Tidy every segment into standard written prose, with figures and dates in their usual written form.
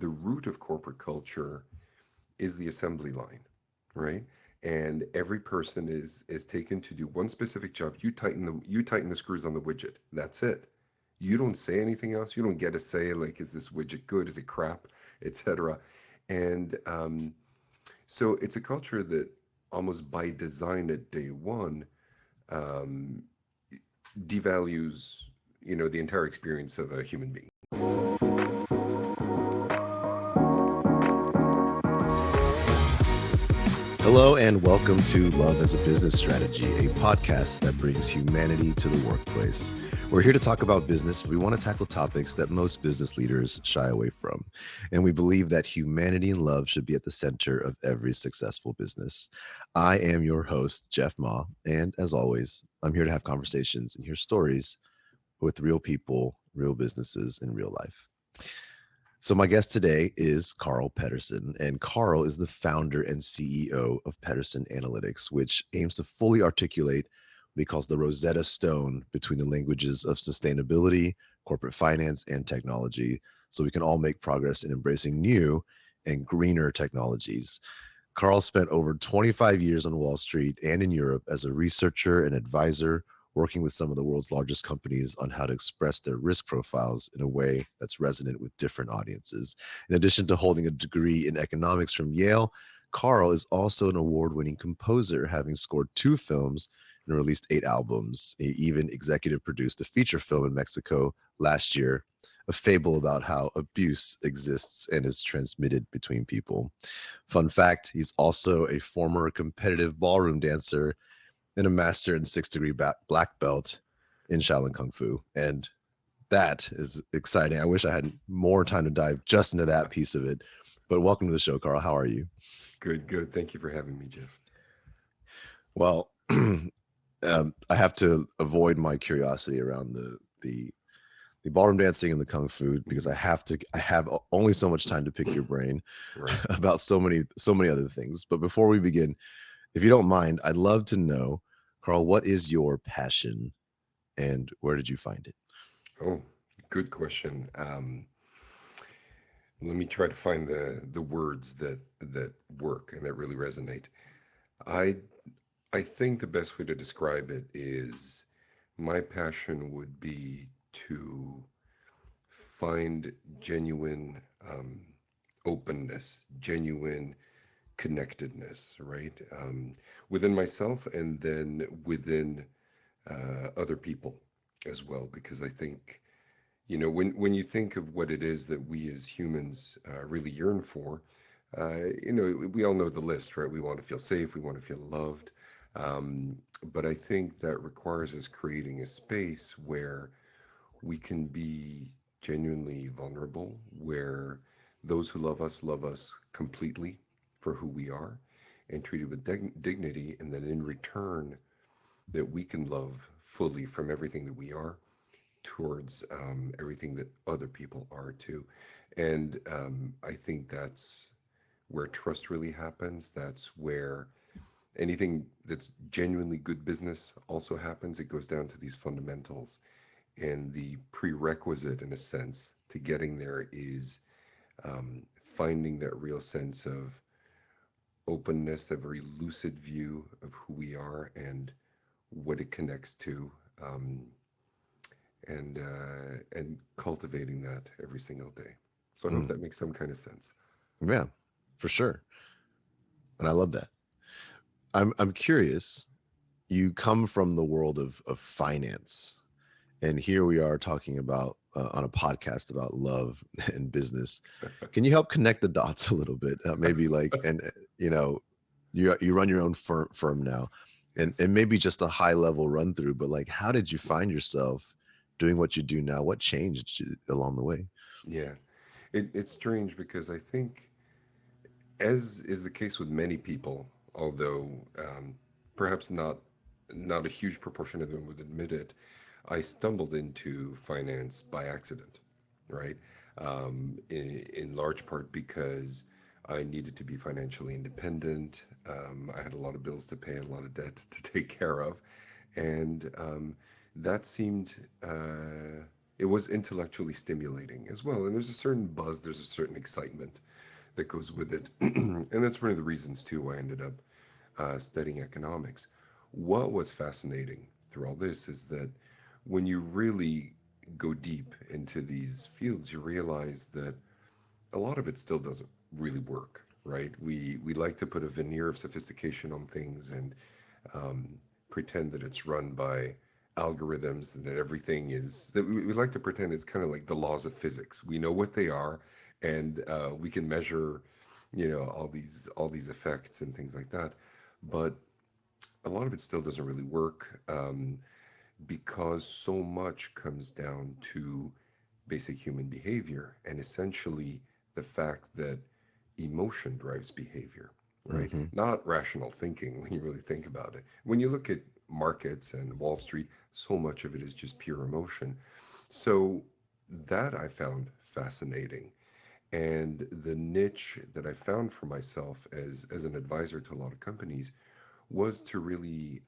the root of corporate culture is the assembly line, right? And every person is taken to do one specific job. You tighten the screws on the widget. That's it. You don't say anything else. You don't get to say like, is this widget good? Is it crap, etc. And so it's a culture that almost by design at day one um, devalues, the entire experience of a human being. Hello, and welcome to Love as a Business Strategy, a podcast that brings humanity to the workplace. We're here to talk about business. We want to tackle topics that most business leaders shy away from. And we believe that humanity and love should be at the center of every successful business. I am your host, Jeff Ma. And as always, I'm here to have conversations and hear stories with real people, real businesses, in real life. So my guest today is Karl Pettersen, and Karl is the founder and CEO of Pettersen Analytics, which aims to fully articulate what he calls the Rosetta Stone between the languages of sustainability, corporate finance, and technology, so we can all make progress in embracing new and greener technologies. Karl spent over 25 years on Wall Street and in Europe as a researcher and advisor, working with some of the world's largest companies on how to express their risk profiles in a way that's resonant with different audiences. In addition to holding a degree in economics from Yale, Karl is also an award-winning composer, having scored 2 films and released 8 albums. He even executive produced a feature film in Mexico last year, a fable about how abuse exists and is transmitted between people. Fun fact, he's also a former competitive ballroom dancer and a master in 6th-degree black belt in Shaolin Kung Fu. And that is exciting. I wish I had more time to dive just into that piece of it. But welcome to the show, Karl. How are you? Good, good. Thank you for having me, Jeff. Well, I have to avoid my curiosity around the ballroom dancing and the kung fu because I have only so much time to pick your brain Right. about so many other things. But before we begin, if you don't mind, I'd love to know, Karl, what is your passion and where did you find it? Oh, good question. Let me try to find the words that work and that really resonate. I I think the best way to describe it is my passion would be to find genuine openness, genuine connectedness, right? Within myself and then within other people as well, because I think, when you think of what it is that we as humans really yearn for, we all know the list, right? We want to feel safe, we want to feel loved. But I think that requires us creating a space where we can be genuinely vulnerable, where those who love us completely for who we are and treated with dignity, and then in return, that we can love fully from everything that we are towards everything that other people are too. And I think that's where trust really happens. That's where anything that's genuinely good business also happens. It goes down to these fundamentals. And the prerequisite, in a sense, to getting there is finding that real sense of openness, that very lucid view of who we are and what it connects to, um, and cultivating that every single day. So I hope Mm, that makes some kind of sense. yeah, for sure. And I love that. I'm curious. You come from the world of finance, and here we are talking about on a podcast about love and business. Can you help connect the dots a little bit? Maybe like, and you know, you run your own firm now, and Yes. maybe just a high level run through. But like, how did you find yourself doing what you do now? What changed along the way? Yeah. It's strange because I think, as is the case with many people, although perhaps not a huge proportion of them would admit it, I stumbled into finance by accident, right? In large part because I needed to be financially independent. I had a lot of bills to pay, a lot of debt to take care of, and that seemed it was intellectually stimulating as well. And there's a certain buzz, there's a certain excitement that goes with it. And that's one of the reasons, too, why I ended up studying economics. What was fascinating through all this is that when you really go deep into these fields, you realize that a lot of it still doesn't really work, right? We like to put a veneer of sophistication on things and pretend that it's run by algorithms and that everything is that we like to pretend it's kind of like the laws of physics. We know what they are, and we can measure, all these effects and things like that. But a lot of it still doesn't really work because so much comes down to basic human behavior and essentially the fact that emotion drives behavior, right? Hmm. Not rational thinking when you really think about it. When you look at markets and Wall Street, so much of it is just pure emotion. So that I found fascinating. And the niche that I found for myself as an advisor to a lot of companies was to really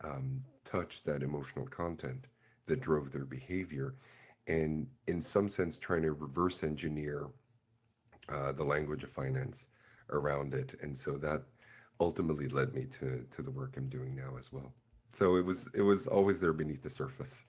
touch that emotional content that drove their behavior and in some sense trying to reverse engineer the language of finance around it. And so that ultimately led me to the work I'm doing now as well. So it was always there beneath the surface.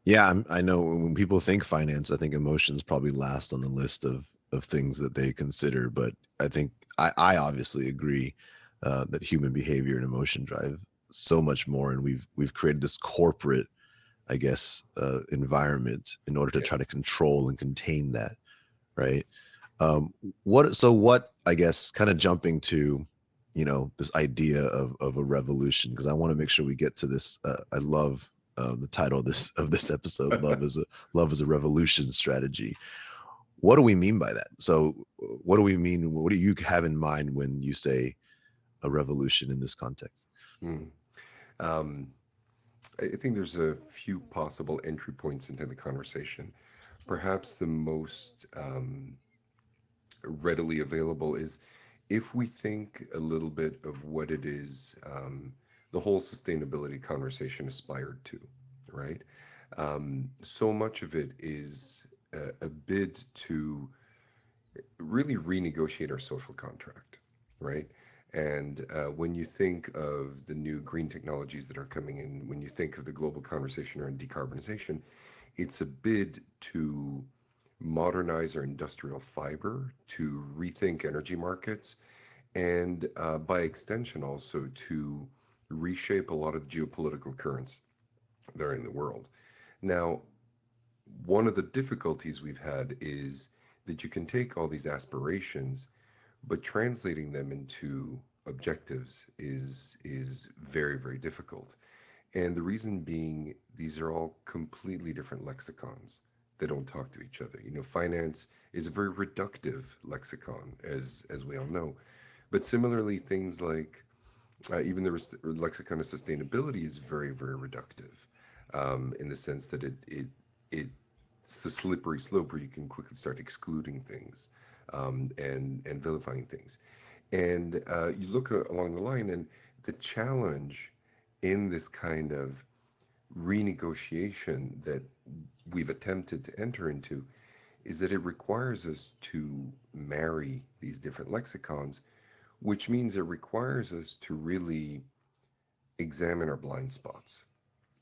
Yeah, I know when people think finance, I think emotions probably last on the list of things that they consider. But I think I obviously agree that human behavior and emotion drive so much more, and we've created this corporate, I guess, environment in order to try to Yes. control and contain that, right? Yes. Um, what I guess kind of jumping to, this idea of a revolution, because I want to make sure we get to this. I love the title of this episode, love is a revolution strategy. What do we mean by that? So what do we mean? What do you have in mind when you say a revolution in this context? Hmm. Um, I think there's a few possible entry points into the conversation. Perhaps the most readily available is if we think a little bit of what it is the whole sustainability conversation aspired to, right? So much of it is a bid to really renegotiate our social contract, right? And when you think of the new green technologies that are coming in, when you think of the global conversation around decarbonization, it's a bid to modernize our industrial fiber, to rethink energy markets, and by extension also to reshape a lot of geopolitical currents that are in the world. Now, one of the difficulties we've had is that you can take all these aspirations, but translating them into objectives is very, very difficult. And the reason being, these are all completely different lexicons. They don't talk to each other. Finance is a very reductive lexicon, as we all know. But similarly, things like even the lexicon of sustainability is very, very reductive in the sense that it's a slippery slope where you can quickly start excluding things and vilifying things. And you look along the line, and the challenge in this kind of renegotiation that we've attempted to enter into is that it requires us to marry these different lexicons, which means it requires us to really examine our blind spots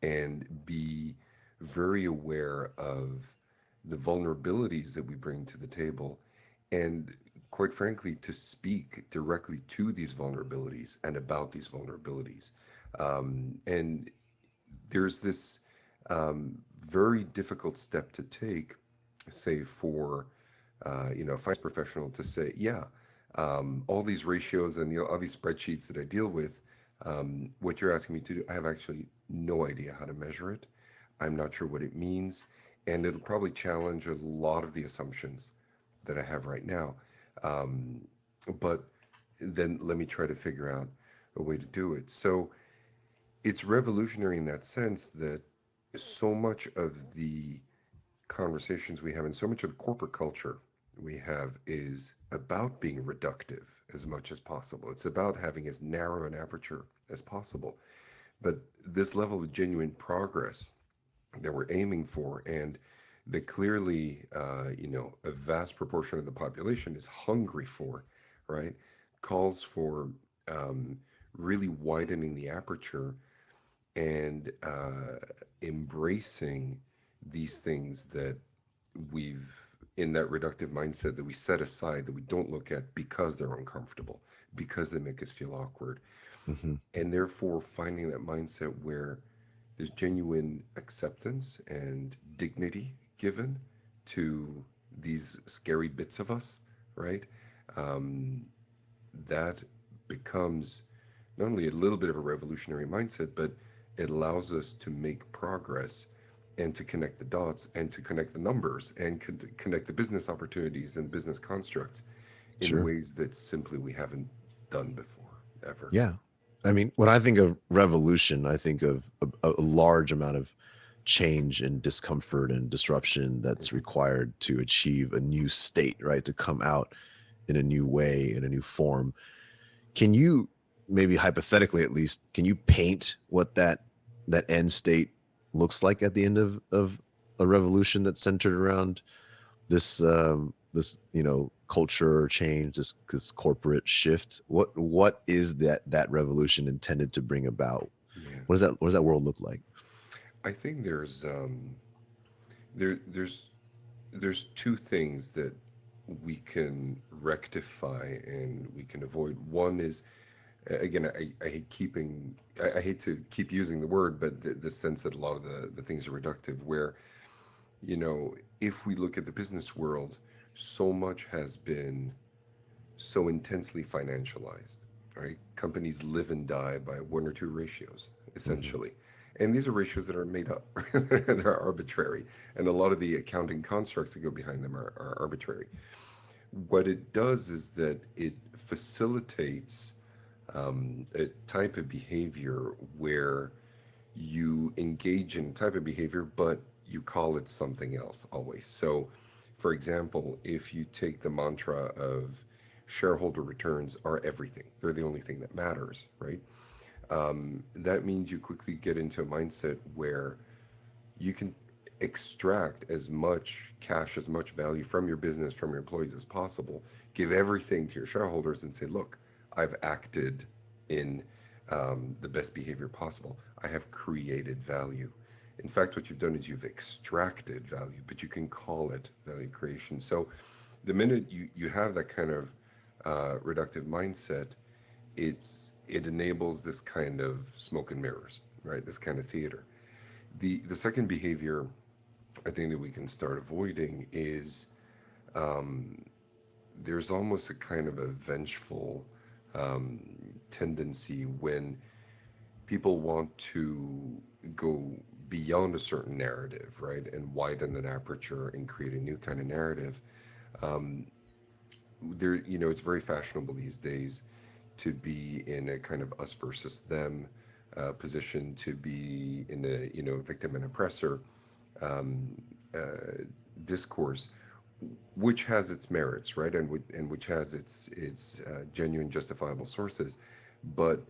and be very aware of the vulnerabilities that we bring to the table and quite frankly to speak directly to these vulnerabilities and about these vulnerabilities and there's this very difficult step to take, say for a finance professional to say, yeah, all these ratios and all these spreadsheets that I deal with, what you're asking me to do, I have actually no idea how to measure it. I'm not sure what it means, and it'll probably challenge a lot of the assumptions that I have right now. Um, but then let me try to figure out a way to do it. So it's revolutionary in that sense that so much of the conversations we have and so much of the corporate culture we have is about being reductive as much as possible. It's about having as narrow an aperture as possible. But this level of genuine progress that we're aiming for and that clearly, a vast proportion of the population is hungry for, right? Calls for really widening the aperture and embracing these things that we've in that reductive mindset that we set aside, that we don't look at because they're uncomfortable, because they make us feel awkward, Hmm. and therefore finding that mindset where there's genuine acceptance and dignity given to these scary bits of us, right? Um, that becomes not only a little bit of a revolutionary mindset, but it allows us to make progress and to connect the dots and to connect the numbers and connect the business opportunities and business constructs in Sure. ways that simply we haven't done before, ever. Yeah. I mean, when I think of revolution, I think of a large amount of change and discomfort and disruption that's Mhm. required to achieve a new state, right? To come out in a new way, in a new form. Can you, maybe hypothetically at least, can you paint what that end state looks like at the end of a revolution that's centered around this culture change, this corporate shift? What is that revolution intended to bring about? Yeah. What does that world look like? I think there's there's two things that we can rectify and we can avoid. One is, again, I hate I hate to keep using the word, but the sense that a lot of the things are reductive, where, if we look at the business world, so much has been so intensely financialized, right? Companies live and die by one or two ratios, Hmm. essentially. And these are ratios that are made up, they're arbitrary. And a lot of the accounting constructs that go behind them are arbitrary. What it does is that it facilitates a type of behavior where you engage in type of behavior, but you call it something else always. So, for example, if you take the mantra of shareholder returns are everything, they're the only thing that matters, right? That means you quickly get into a mindset where you can extract as much cash, as much value from your business, from your employees as possible, give everything to your shareholders and say, look, I've acted in the best behavior possible. I have created value. In fact, what you've done is you've extracted value, but you can call it value creation. So the minute you have that kind of reductive mindset, it enables this kind of smoke and mirrors, right? This kind of theater. The second behavior I think that we can start avoiding is there's almost a kind of a vengeful tendency when people want to go beyond a certain narrative, right, and widen that aperture and create a new kind of narrative. It's very fashionable these days to be in a kind of us versus them position, to be in a victim and oppressor uh, discourse, which has its merits, right, and which has its genuine, justifiable sources, but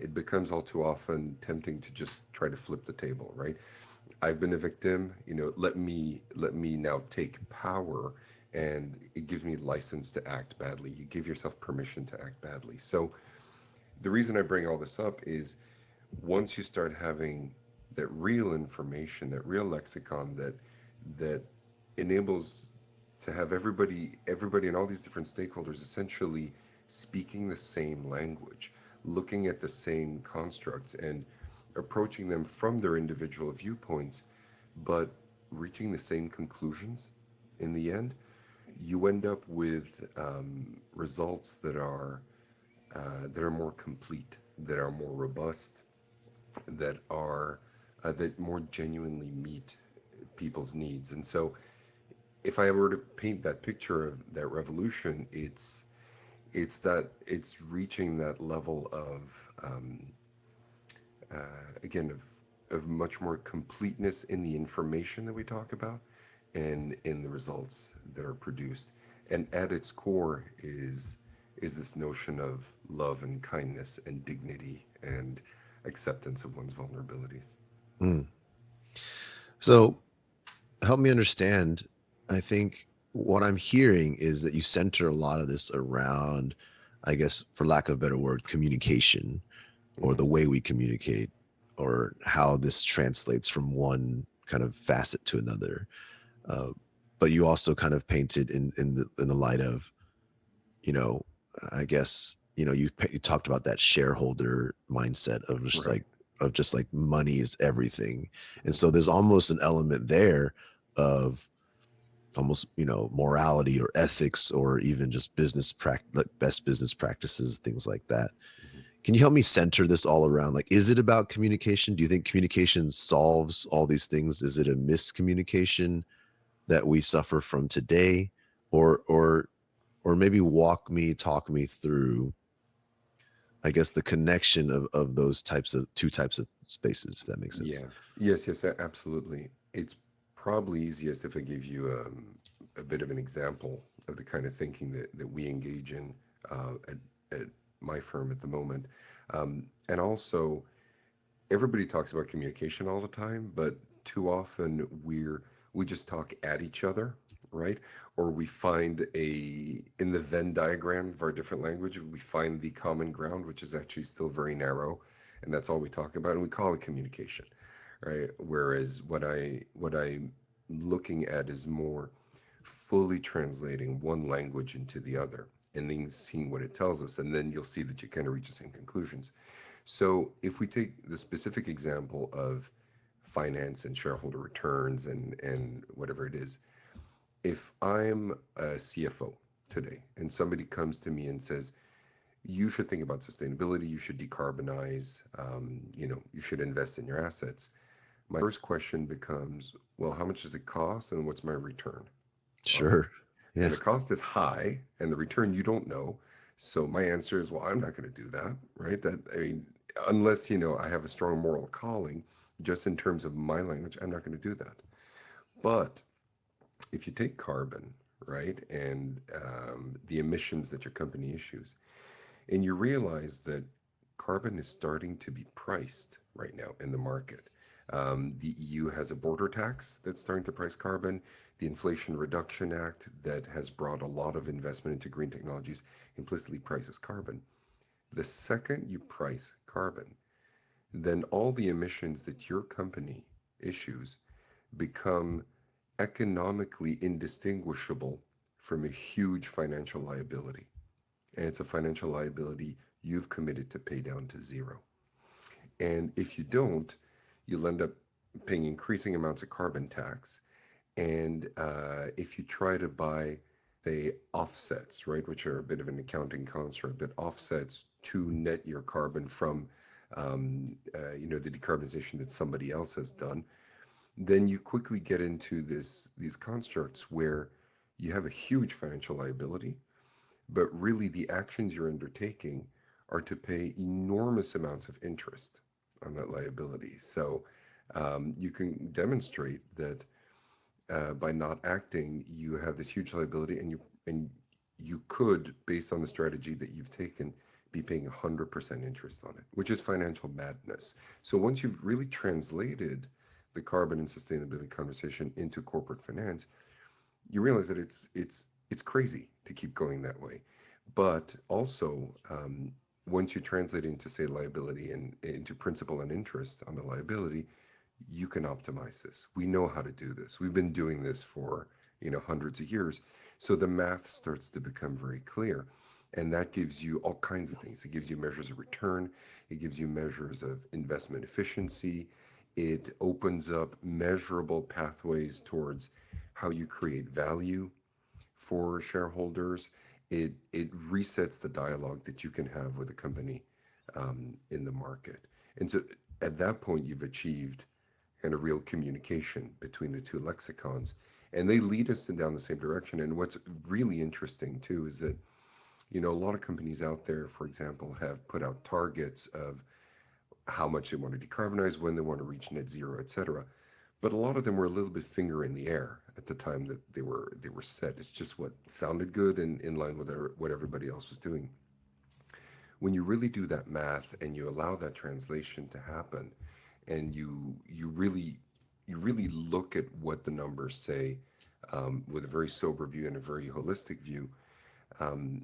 it becomes all too often tempting to just try to flip the table, right? I've been a victim, let me now take power, and it gives me license to act badly. You give yourself permission to act badly. So the reason I bring all this up is once you start having that real information, that real lexicon that enables to have everybody and all these different stakeholders essentially speaking the same language, looking at the same constructs and approaching them from their individual viewpoints, but reaching the same conclusions in the end, you end up with results that are more complete, that are more robust, that more genuinely meet people's needs. And so, if I were to paint that picture of that revolution, it's reaching that level of again of much more completeness in the information that we talk about and in the results that are produced. And at its core is this notion of love and kindness and dignity and acceptance of one's vulnerabilities. Mm. So help me understand. I think what I'm hearing is that you center a lot of this around, I guess, for lack of a better word, communication, or Mhm. the way we communicate, or how this translates from one kind of facet to another. Uh, but you also kind of painted in the light of, you know, I guess, you talked about that shareholder mindset of just Right. like money is everything. And so Mhm. there's almost an element there of almost, morality or ethics, or even just like best business practices, things like that. Mhm. Can you help me center this all around? Like, is it about communication? Do you think communication solves all these things? Is it a miscommunication that we suffer from today? Or maybe talk me through, I guess, the connection of those two types of spaces, if that makes sense. Yeah. Yes, yes, absolutely. It's probably easiest if I give you a bit of an example of the kind of thinking that we engage in at my firm at the moment. And also, everybody talks about communication all the time, but too often we just talk at each other, right? Or we find in the Venn diagram of our different language, we find the common ground, which is actually still very narrow, and that's all we talk about, and we call it communication, right? Whereas what I'm looking at is more fully translating one language into the other and then seeing what it tells us, and then you'll see that you kind of reach the same conclusions. So if we take the specific example of finance and shareholder returns and whatever it is, if I'm a CFO today and somebody comes to me and says, you should think about sustainability, you should decarbonize, you should invest in your assets. My first question becomes, well, how much does it cost and what's my return on it? Sure. And Yeah. the cost is high and the return you don't know. So my answer is, well, I'm not going to do that, right? That I mean, unless I have a strong moral calling, just in terms of my language, I'm not going to do that. But if you take carbon, right, and the emissions that your company issues, and you realize that carbon is starting to be priced right now in the market. The EU has a border tax that's starting to price carbon. The Inflation Reduction Act that has brought a lot of investment into green technologies implicitly prices carbon. The second you price carbon, then all the emissions that your company issues become economically indistinguishable from a huge financial liability. And it's a financial liability you've committed to pay down to zero. And if you don't, you'll end up paying increasing amounts of carbon tax. And if you try to buy, say, offsets, right, which are a bit of an accounting construct, but offsets to net your carbon from, the decarbonization that somebody else has done, then you quickly get into these constructs where you have a huge financial liability, but really the actions you're undertaking are to pay enormous amounts of interest on that liability. So you can demonstrate that by not acting, you have this huge liability, and you could, based on the strategy that you've taken, be paying 100% interest on it, which is financial madness. So once you've really translated the carbon and sustainability conversation into corporate finance, you realize that it's crazy to keep going that way. But also, once you translate into, say, liability and into principal and interest on the liability, you can optimize this. We know how to do this. We've been doing this for hundreds of years. So the math starts to become very clear. And that gives you all kinds of things. It gives you measures of return. It gives you measures of investment efficiency. It opens up measurable pathways towards how you create value for shareholders. It resets the dialogue that you can have with a company in the market. And so at that point, you've achieved kind of real communication between the two lexicons, and they lead us in down the same direction. And what's really interesting too is that a lot of companies out there, for example, have put out targets of how much they want to decarbonize, when they want to reach net zero, etc. But a lot of them were a little bit finger in the air at the time that they were set. It's just what sounded good and in line with what everybody else was doing. When you really do that math and you allow that translation to happen, and you really you really look at what the numbers say with a very sober view and a very holistic view, um,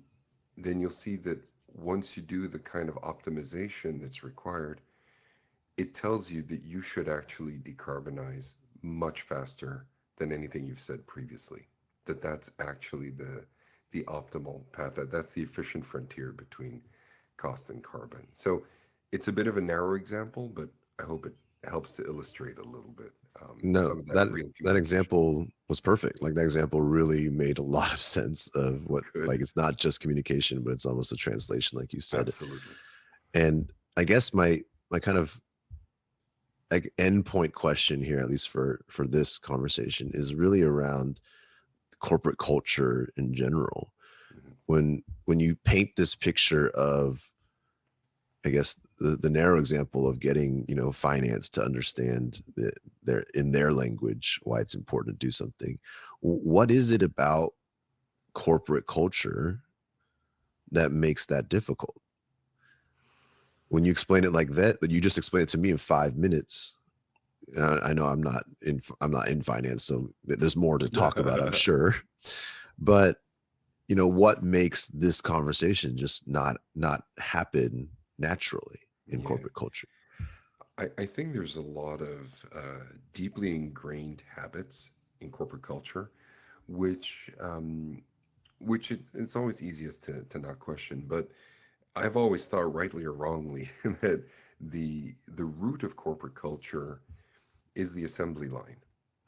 then you'll see that once you do the kind of optimization that's required, it tells you that you should actually decarbonize much faster than anything you've said previously. That's actually the optimal path. That's the efficient frontier between cost and carbon. So it's a bit of a narrow example, but I hope it helps to illustrate a little bit No, some of that that real that communication. example was perfect. Like that example really made a lot of sense of what, Good. like, it's not just communication, but it's almost a translation, like you said. Absolutely. And I guess my kind of like endpoint question here, at least for this conversation, is really around corporate culture in general. Mhm. When you paint this picture of, I guess, the narrow example of getting, finance to understand their in their language why it's important to do something. What is it about corporate culture that makes that difficult? When you explain it like that you just explained it to me in 5 minutes. I know I'm not in finance, so there's more to talk about, I'm sure. But what makes this conversation just not happen naturally in Yeah. corporate culture? I think there's a lot of deeply ingrained habits in corporate culture, which it's always easiest to not question. But I've always thought, rightly or wrongly, that the root of corporate culture is the assembly line,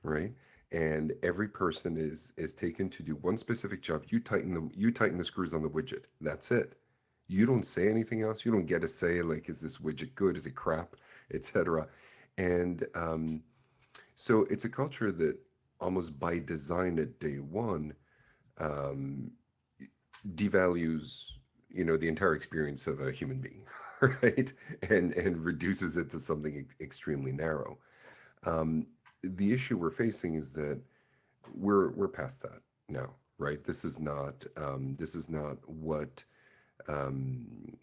right? And every person is taken to do one specific job. You tighten the screws on the widget. That's it. You don't say anything else. You don't get to say like, is this widget good? Is it crap, etc. And so it's a culture that almost by design at day one um, devalues the entire experience of a human being, right? And reduces it to something extremely narrow. Um, the issue we're facing is that we're past that now, right? This is not what um,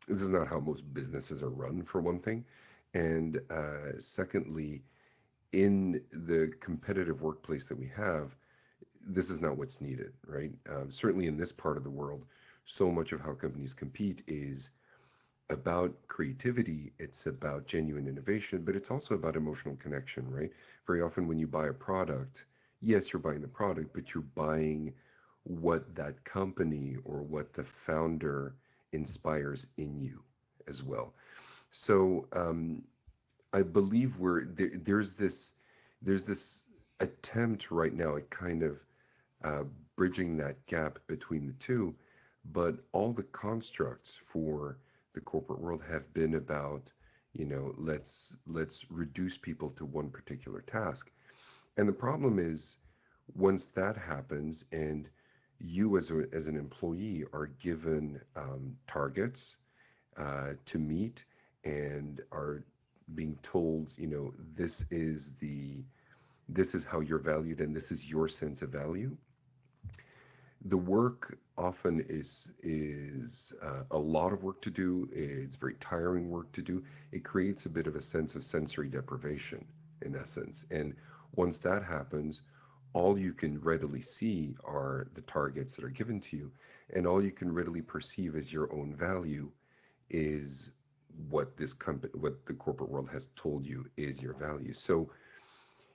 this is not how most businesses are run, for one thing, and secondly, in the competitive workplace that we have, this is not what's needed, right? Certainly in this part of the world, so much of how companies compete is about creativity, it's about genuine innovation, but it's also about emotional connection, right? Very often when you buy a product, yes, you're buying the product, but you're buying what that company or what the founder inspires in you as well. So I believe there's this attempt right now at kind of uh, bridging that gap between the two, but all the constructs for the corporate world have been about, let's reduce people to one particular task. And the problem is once that happens and you as an employee are given targets to meet and are being told, this is how you're valued and this is your sense of value. The work often is a lot of work to do. It's very tiring work to do. It creates a bit of a sense of sensory deprivation, in essence. And once that happens, all you can readily see are the targets that are given to you, and all you can readily perceive as your own value is what the corporate world has told you is your value. So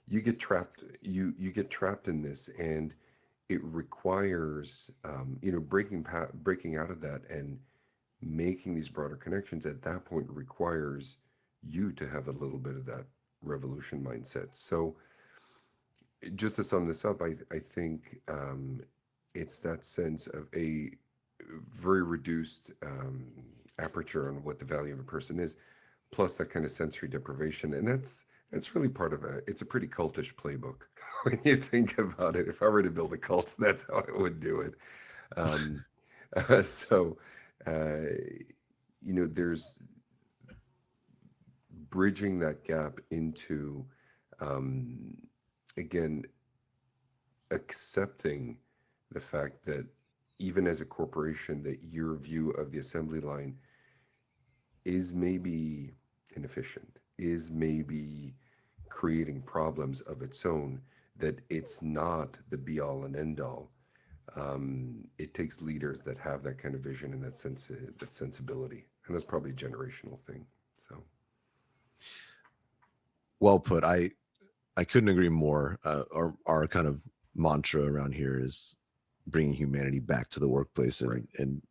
you get trapped in this, and it requires breaking out of that and making these broader connections at that point requires you to have a little bit of that revolution mindset. So just to sum this up, I think it's that sense of a very reduced aperture on what the value of a person is, plus that kind of sensory deprivation, and that's really part of it's a pretty cultish playbook when you think about it. If I were to build a cult, that's how I would do it. Um, so, uh, there's bridging that gap into, um, again, accepting the fact that even as a corporation, that your view of the assembly line is maybe inefficient, is maybe creating problems of its own, that it's not the be all and end all. It takes leaders that have that kind of vision and that sensibility, and that's probably a generational thing. So Well put. I couldn't agree more. Our kind of mantra around here is bringing humanity back to the workplace, right, and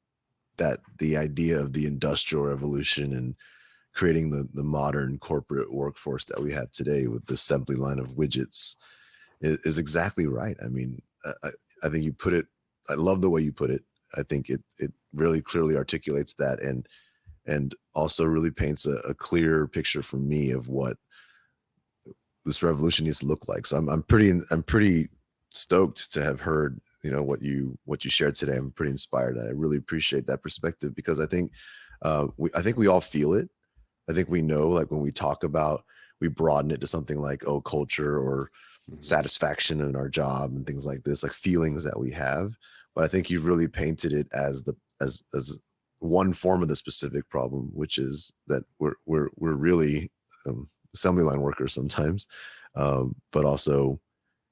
that the idea of the industrial revolution and creating the modern corporate workforce that we have today with the assembly line of widgets is exactly right. I mean, I think you put it. I love the way you put it. I think it really clearly articulates that, and also really paints a clear picture for me of what this revolution needs to look like. So I'm pretty stoked to have heard, what you shared today. I'm pretty inspired. I really appreciate that perspective, because I think we all feel it. I think we know, like, when we talk about, we broaden it to something like, oh, culture or hmm, satisfaction in our job and things like this, like feelings that we have. But I think you've really painted it as as one form of the specific problem, which is that we're really assembly line workers sometimes, but also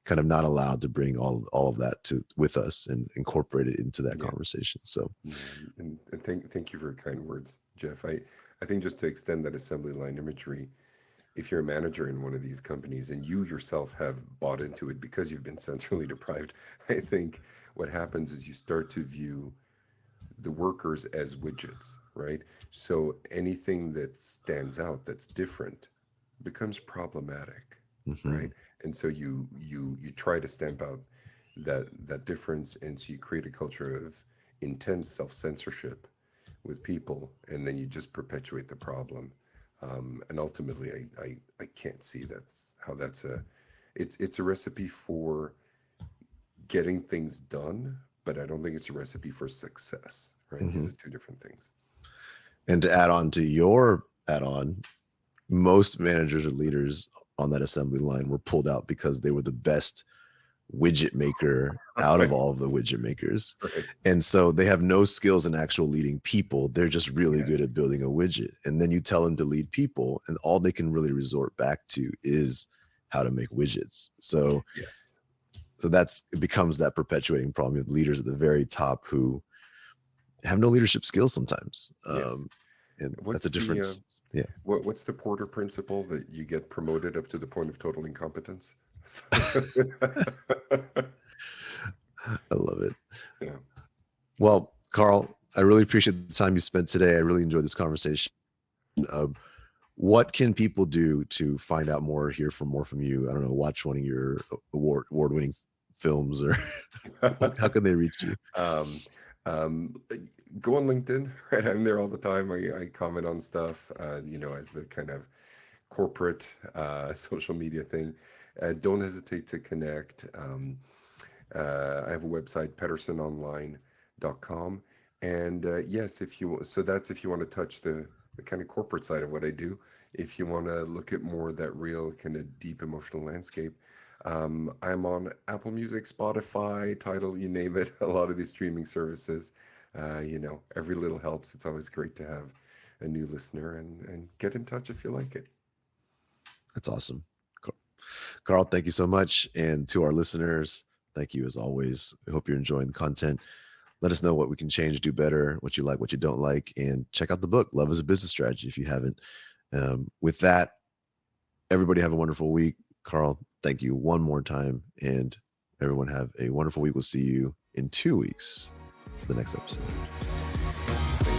kind of not allowed to bring all of that to with us and incorporate it into that yeah, conversation. So yeah. And thank you for your kind words, Jeff. I think just to extend that assembly line imagery, if you're a manager in one of these companies and you yourself have bought into it because you've been sensorily deprived, I think what happens is you start to view the workers as widgets, right? So anything that stands out that's different becomes problematic, mhm. right? And so you try to stamp out that difference, and so you create a culture of intense self-censorship with people, and then you just perpetuate the problem. And ultimately, I can't see that's how that's a it's a recipe for getting things done, but I don't think it's a recipe for success, right? These Mhm. are two different things. And to add on to your add on, most managers or leaders on that assembly line were pulled out because they were the best widget maker out of Right, all of the widget makers. right. And so they have no skills in actual leading people. They're just really Yeah, good at building a widget. And then you tell them to lead people, and all they can really resort back to is how to make widgets. yes, So it becomes that perpetuating problem with leaders at the very top who have no leadership skills sometimes. yes. And that's a What's the difference. Yeah, what's the Porter principle that you get promoted up to the point of total incompetence? I love it. Yeah. Well, Karl, I really appreciate the time you spent today. I really enjoyed this conversation. Uh, what can people do to find out more, hear from more from you? I don't know, watch one of your award winning films, or how can they reach you? Um, um, Go on LinkedIn, right? I'm there all the time. I comment on stuff, as the kind of corporate social media thing. Don't hesitate to connect. I have a website, PetterenOnline.com. And yes, so that's if you want to touch the kind of corporate side of what I do. If you want to look at more of that real kind of deep emotional landscape, I'm on Apple Music, Spotify, Tidal, you name it, a lot of these streaming services. Every little helps. It's always great to have a new listener, and get in touch if you like it. That's awesome. Karl, thank you so much. And to our listeners, thank you as always. I hope you're enjoying the content. Let us know what we can change, do better, what you like, what you don't like, and check out the book, Love is a Business Strategy, if you haven't. With that, everybody have a wonderful week. Karl, thank you one more time. And everyone have a wonderful week. We'll see you in 2 weeks for the next episode. Thank